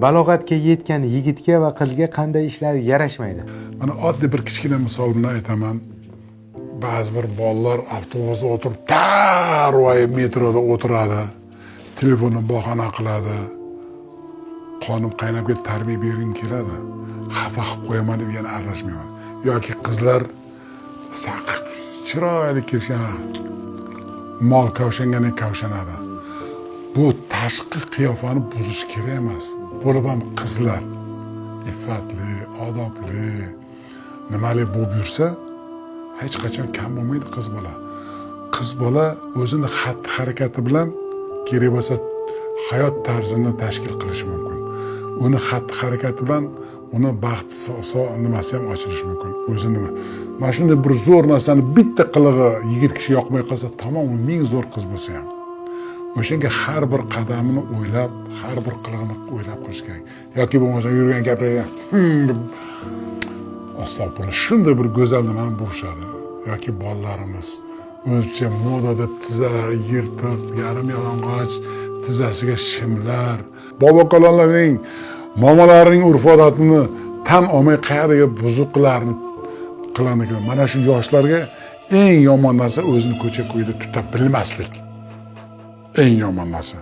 Balog'atga yetgan yigitga va qizga qanday ishlar yarashmaydi? Mana oddiy bir kichkina misol bilan aytaman. Ba'zi bir bolalar avtobusda o'tirib, tarvoyib metroda o'tiradi, telefonni bahona qiladi. Qonim qaynab ketib tarbiya bergim keladi. Xafa qilib qo'yaman deb yana aralashmayman. Yoki qizlar saqiq chiroyli kelishgan, mol kavshangani kavshanadi. Bu tashqi qiyofani buzish kerak emas. Bo'lib ham qizlar iffatli, odobli, nimali bo'lib yursa, hech qachon kam bo'lmaydi qiz bola. Qiz bola o'zini xatti-harakati bilan kerak bo'lsa hayot tarzini tashkil qilishi mumkin. Uni xatti-harakati bilan uni baxt nimasi ham ochilishi mumkin. O'zi nima? Mana shunday bir zo'r narsani bitta qilig'i yigit kishi yoqmay qolsa, tamom ming zo'r qiz bo'lsa ham. O'shanga har bir qadamini o'ylab, har bir qilig'ini o'ylab qilish kerak. Yoki bo'lmasa yurgan gaplarga astag'firullah shunday bir go'zal nimani bo'lishadi. Yoki bolalarimiz o'zicha modada tizzalari yirtiq, yarim yalang'och, tizzasiga shimlar. Bobokalonlarning, momalarining urf-odatini tan olmay qayerga buzuqlarni qiladigan. Mana shu yoshlarga eng yomon narsa o'zini ko'cha-ko'yda tuta bilmaslik. Eng yomon narsa.